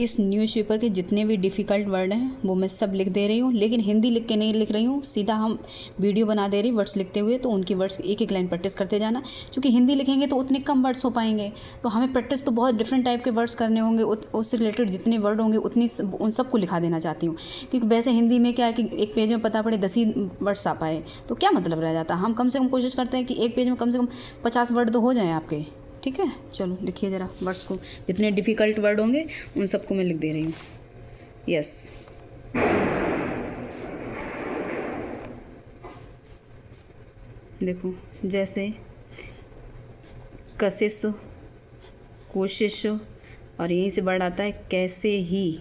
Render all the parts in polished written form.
इस न्यूज़पेपर के जितने भी डिफ़िकल्ट वर्ड हैं वो मैं सब लिख दे रही हूँ, लेकिन हिंदी लिख के नहीं लिख रही हूँ, सीधा हम वीडियो बना दे रही वर्ड्स लिखते हुए। तो उनकी वर्ड्स एक एक लाइन प्रैक्टिस करते जाना, क्योंकि हिंदी लिखेंगे तो उतने कम वर्ड्स हो पाएंगे। तो हमें प्रैक्टिस तो बहुत डिफरेंट टाइप के वर्ड्स करने होंगे, उससे रिलेटेड जितने वर्ड होंगे उन सबको लिखा देना चाहती हूँ। क्योंकि वैसे हिंदी में क्या है कि एक पेज में पता पड़े 10 ही वर्ड्स आ पाए तो क्या मतलब रह जाता। हम कम से कम कोशिश करते हैं कि एक पेज में कम से कम 50 वर्ड तो हो जाएँ आपके। ठीक है, चलो लिखिए ज़रा वर्ड्स को, जितने डिफ़िकल्ट वर्ड होंगे उन सबको मैं लिख दे रही हूँ। यस, देखो जैसे कशिश, कोशिश, और यहीं से वर्ड आता है कैसे ही,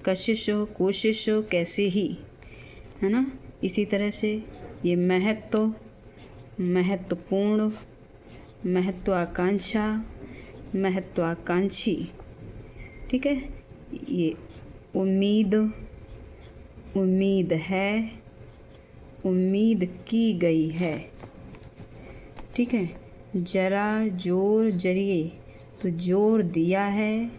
कशिश कोशिश कैसे ही, है ना। इसी तरह से ये महत्व, महत्वपूर्ण, महत्वाकांक्षा, महत्वाकांक्षी। ठीक है, ये उम्मीद, उम्मीद है, उम्मीद की गई है। ठीक है, जरा जोर जरिए, तो जोर दिया है,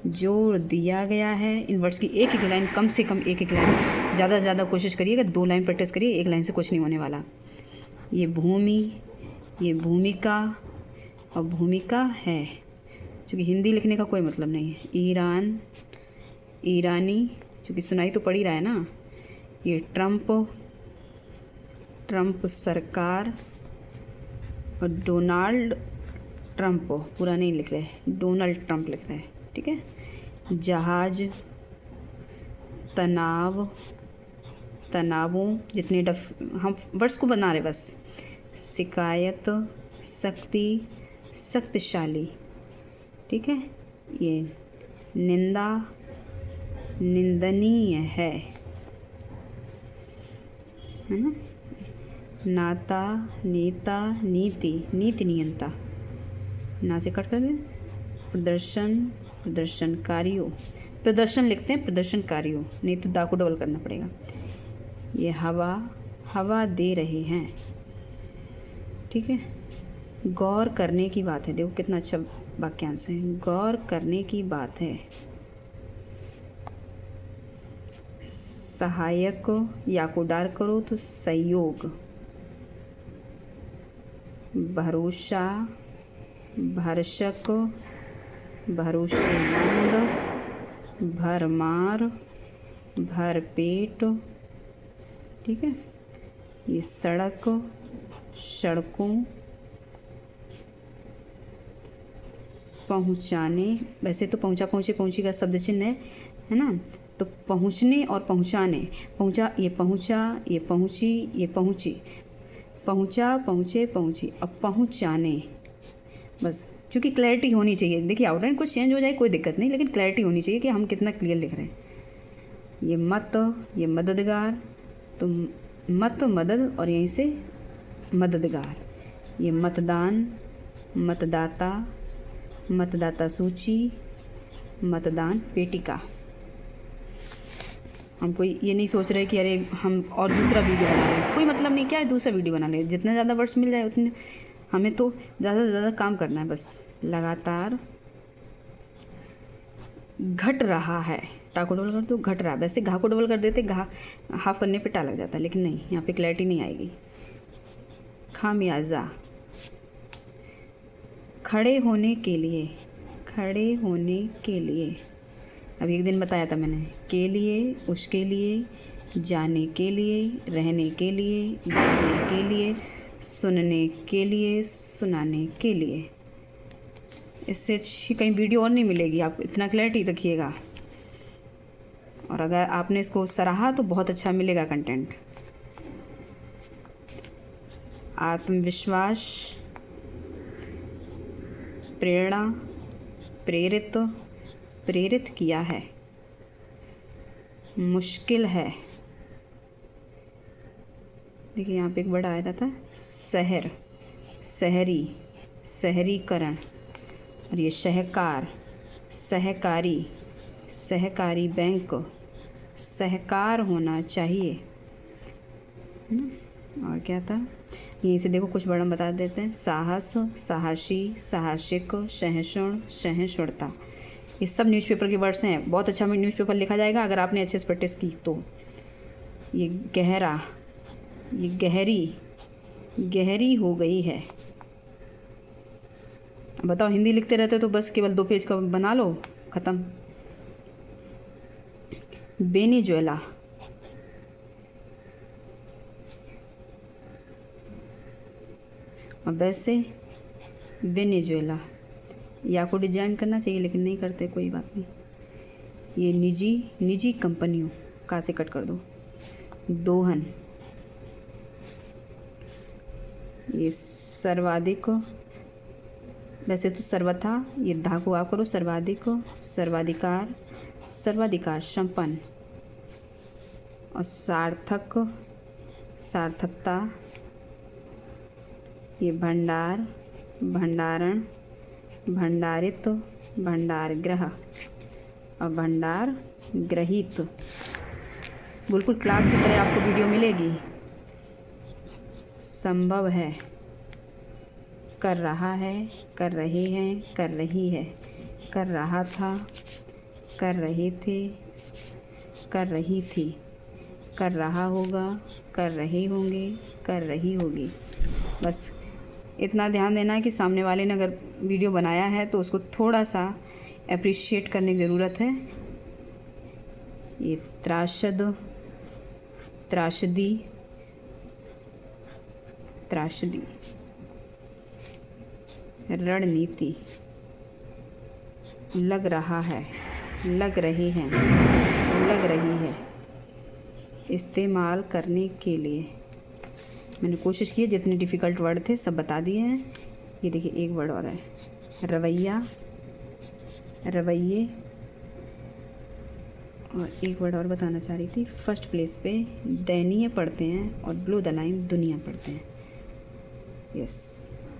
जोर दिया गया है। इन वर्ड्स की एक एक लाइन, कम से कम एक एक लाइन, ज़्यादा से ज़्यादा कोशिश करिएगा, 2 लाइन प्रैक्टिस करिए, 1 लाइन से कुछ नहीं होने वाला। ये भूमि, ये भूमिका, और भूमिका है, क्योंकि हिंदी लिखने का कोई मतलब नहीं है। ईरान, ईरानी, क्योंकि सुनाई तो पड़ ही रहा है ना। ये ट्रंप, ट्रंप सरकार, और डोनाल्ड ट्रंप, पूरा नहीं लिख रहे, डोनाल्ड ट्रंप लिख रहे हैं। ठीक है, जहाज, तनाव, तनावों, जितने हम वर्ड्स को बना रहे बस। शिकायत, शक्ति, शक्तिशाली। ठीक है, ये निंदा, निंदनीय है ना। नाता, नेता, नीति, नीति नियंता, ना से कट कर दें। प्रदर्शन, प्रदर्शनकारियों, प्रदर्शन लिखते हैं प्रदर्शनकारियों, नहीं तो दा को डबल करना पड़ेगा। ये हवा, हवा दे रहे हैं। ठीक है, गौर करने की बात है, देखो कितना अच्छा वाक्यांश है, गौर करने की बात है। सहायक, या को डार करो तो सहयोग। भरोसा, भरसक, भरोसेमंद, भरमार, भरपेट। ठीक है, ये सड़क, सड़कों, पहुँचाने, वैसे तो पहुँचा, पहुँचे, पहुँची का शब्द चिन्ह है ना। तो पहुँचने और पहुँचाने, पहुँचा, ये पहुँचा, ये पहुँची, ये पहुँची, पहुँचा, पहुँचे, पहुँची, अब पहुँचाने। बस क्योंकि क्लैरिटी होनी चाहिए। देखिए आउटलाइन कुछ चेंज हो जाए कोई दिक्कत नहीं, लेकिन क्लैरिटी होनी चाहिए कि हम कितना क्लियर लिख रहे हैं। ये मत, ये मददगार, तो मत मदद, और यहीं से मददगार। ये मतदान, मतदाता, मतदाता सूची, मतदान पेटिका। हम कोई ये नहीं सोच रहे कि अरे हम और दूसरा वीडियो बना लें, कोई मतलब नहीं, क्या है दूसरा वीडियो बना लें, जितने ज़्यादा वर्ड्स मिल जाए उतने, हमें तो ज़्यादा से ज़्यादा काम करना है बस। लगातार, घट रहा है, टा को डबल कर दो, घट रहा है। वैसे घा को डबल कर देते, घा हाफ करने पे टा लग जाता है, लेकिन नहीं, यहाँ पे क्लैरिटी नहीं आएगी। खामियाजा, खड़े होने के लिए, खड़े होने के लिए, अभी एक दिन बताया था मैंने, के लिए, उसके लिए, जाने के लिए, रहने के लिए, देखने के लिए, सुनने के लिए, सुनाने के लिए। इससे अच्छी कहीं वीडियो और नहीं मिलेगी, आप इतना क्लैरिटी रखिएगा। और अगर आपने इसको सराहा तो बहुत अच्छा मिलेगा कंटेंट। आत्मविश्वास, प्रेरणा, प्रेरित, प्रेरित किया है। मुश्किल है, देखिए यहाँ पे एक वर्ड आया था, शहर, शहरी, शहरीकरण। और ये सहकार, सहकारी, सहकारी बैंक, सहकार होना चाहिए, है ना। और क्या था, यहीं से देखो कुछ वर्ड हम बता देते हैं। साहस, साहसी, साहसिक, सहिष्णु, सहिष्णुता। ये सब न्यूज़पेपर के वर्ड्स हैं। बहुत अच्छा न्यूज़पेपर लिखा जाएगा अगर आपने अच्छे से प्रैक्टिस की तो। ये गहरा, ये गहरी, गहरी हो गई है। बताओ, हिंदी लिखते रहते तो बस केवल 2 पेज का बना लो, ख़त्म। वेनेजुएला, और वैसे वेनेजुएला, या को डिजाइन करना चाहिए लेकिन नहीं करते, कोई बात नहीं। ये निजी कंपनियों का से कट कर दो। दोहन, ये सर्वाधिक, वैसे तो सर्वथा, ये धा को आप करो सर्वाधिक, सर्वाधिकार, सर्वाधिकार संपन्न, और सार्थक, सार्थकता, ये भंडार, भंडारण, भंडारित, भंडारगृह, और भंडार ग्रहित। बिल्कुल क्लास की तरह आपको वीडियो मिलेगी। संभव है, कर रहा है, कर रहे हैं, कर रही है, कर रहा था, कर रहे थे, कर रही थी, कर रहा होगा, कर रहे होंगे, कर रही होगी। बस इतना ध्यान देना है कि सामने वाले ने अगर वीडियो बनाया है तो उसको थोड़ा सा अप्रिशिएट करने की ज़रूरत है। ये त्रासद, त्रासदी, त्रासदी, रणनीति, लग रहा है, लग रहे हैं, लग रही है, इस्तेमाल करने के लिए। मैंने कोशिश की है, जितने डिफ़िकल्ट वर्ड थे सब बता दिए हैं। ये देखिए एक वर्ड और है, रवैया, रवैये, और एक वर्ड और बताना चाह रही थी। फर्स्ट प्लेस पे दयनीय पढ़ते हैं और ब्लू द लाइन दुनिया पढ़ते हैं। यस।